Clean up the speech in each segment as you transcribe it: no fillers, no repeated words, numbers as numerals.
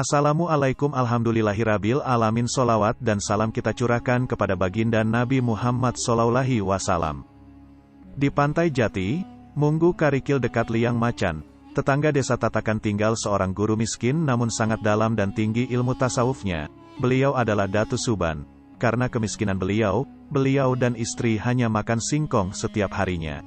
Assalamualaikum alhamdulillahirabbil alamin. Sholawat dan salam kita curahkan kepada baginda Nabi Muhammad SAW. Di Pantai Jati, Munggu Karikil dekat Liang Macan, tetangga desa Tatakan tinggal seorang guru miskin namun sangat dalam dan tinggi ilmu tasawufnya. Beliau adalah Datu Suban. Karena kemiskinan beliau dan istri hanya makan singkong setiap harinya.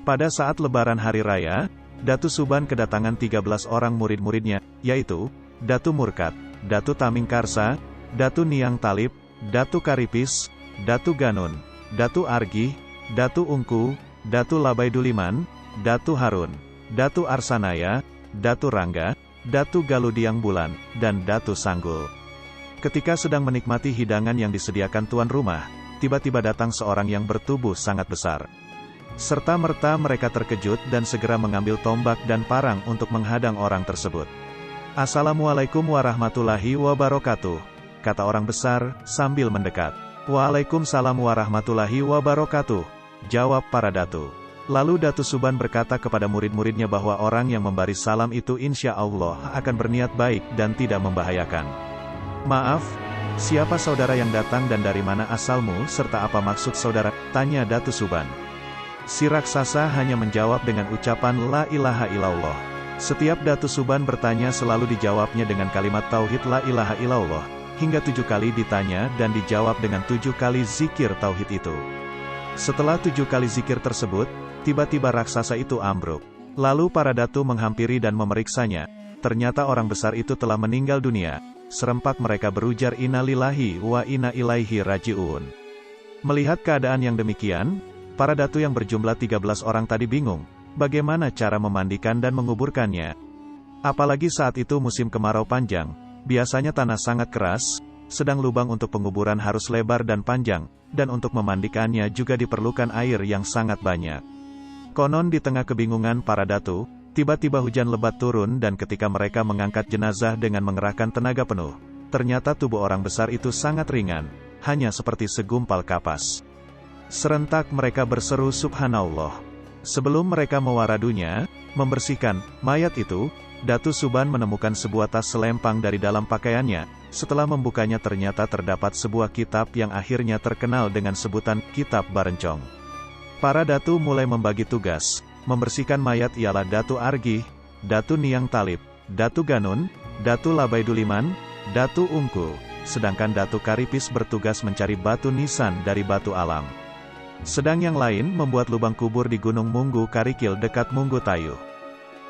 Pada saat lebaran hari raya, Datu Suban kedatangan 13 orang murid-muridnya, yaitu Datu Murkat, Datu Taming Karsa, Datu Niang Talib, Datu Karipis, Datu Ganun, Datu Argih, Datu Ungku, Datu Labaiduliman, Datu Harun, Datu Arsanaya, Datu Rangga, Datu Galudiang Bulan, dan Datu Sanggul. Ketika sedang menikmati hidangan yang disediakan tuan rumah, tiba-tiba datang seorang yang bertubuh sangat besar. Serta-merta mereka terkejut dan segera mengambil tombak dan parang untuk menghadang orang tersebut. Assalamualaikum warahmatullahi wabarakatuh, kata orang besar, sambil mendekat. Waalaikumsalam warahmatullahi wabarakatuh, jawab para datu. Lalu Datu Suban berkata kepada murid-muridnya bahwa orang yang membaris salam itu insya Allah akan berniat baik dan tidak membahayakan. Maaf, siapa saudara yang datang dan dari mana asalmu serta apa maksud saudara? Tanya Datu Suban. Si raksasa hanya menjawab dengan ucapan La ilaha illallah. Setiap Datu Suban bertanya selalu dijawabnya dengan kalimat tauhid La ilaha illallah, hingga 7 kali ditanya dan dijawab dengan 7 kali zikir tauhid itu. Setelah 7 kali zikir tersebut, tiba-tiba raksasa itu ambruk. Lalu para datu menghampiri dan memeriksanya. Ternyata orang besar itu telah meninggal dunia. Serempak mereka berujar Inna lillahi wa inna ilaihi raji'un. Melihat keadaan yang demikian, para datu yang berjumlah 13 orang tadi bingung, bagaimana cara memandikan dan menguburkannya. Apalagi saat itu musim kemarau panjang, biasanya tanah sangat keras, sedang lubang untuk penguburan harus lebar dan panjang, dan untuk memandikannya juga diperlukan air yang sangat banyak. Konon di tengah kebingungan para datu, tiba-tiba hujan lebat turun dan ketika mereka mengangkat jenazah dengan mengerahkan tenaga penuh, ternyata tubuh orang besar itu sangat ringan, hanya seperti segumpal kapas. Serentak mereka berseru Subhanallah. Sebelum mereka mewaradunya, membersihkan mayat itu, Datu Suban menemukan sebuah tas selempang dari dalam pakaiannya. Setelah membukanya ternyata terdapat sebuah kitab yang akhirnya terkenal dengan sebutan Kitab Barencong. Para datu mulai membagi tugas. Membersihkan mayat ialah Datu Argih, Datu Niang Talib, Datu Ganun, Datu Labaiduliman, Datu Ungku, sedangkan Datu Karipis bertugas mencari batu nisan dari batu alam. Sedang yang lain membuat lubang kubur di Gunung Munggu Karikil dekat Munggu Tayuh.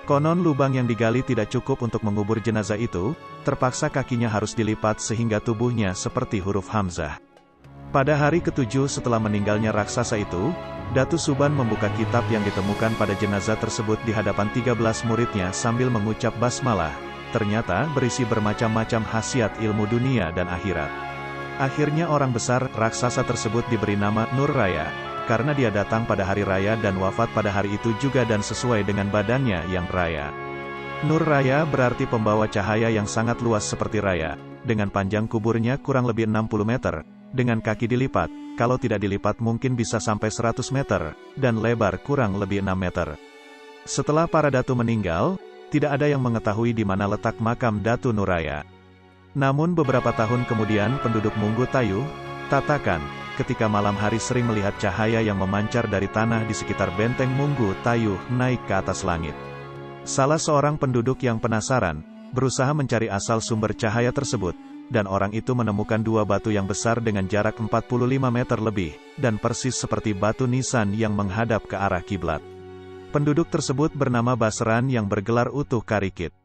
Konon lubang yang digali tidak cukup untuk mengubur jenazah itu, terpaksa kakinya harus dilipat sehingga tubuhnya seperti huruf Hamzah. Pada hari ke-7 setelah meninggalnya raksasa itu, Datu Suban membuka kitab yang ditemukan pada jenazah tersebut di hadapan 13 muridnya sambil mengucap basmalah. Ternyata berisi bermacam-macam khasiat ilmu dunia dan akhirat. Akhirnya orang besar raksasa tersebut diberi nama Nur Raya, karena dia datang pada hari raya dan wafat pada hari itu juga dan sesuai dengan badannya yang raya. Nur Raya berarti pembawa cahaya yang sangat luas seperti raya, dengan panjang kuburnya kurang lebih 60 meter, dengan kaki dilipat, kalau tidak dilipat mungkin bisa sampai 100 meter, dan lebar kurang lebih 6 meter. Setelah para datu meninggal, tidak ada yang mengetahui di mana letak makam Datu Nur Raya. Namun beberapa tahun kemudian penduduk Munggu Tayuh, Tatakan, ketika malam hari sering melihat cahaya yang memancar dari tanah di sekitar benteng Munggu Tayuh naik ke atas langit. Salah seorang penduduk yang penasaran, berusaha mencari asal sumber cahaya tersebut, dan orang itu menemukan 2 batu yang besar dengan jarak 45 meter lebih, dan persis seperti batu nisan yang menghadap ke arah kiblat. Penduduk tersebut bernama Basran yang bergelar utuh Karikit.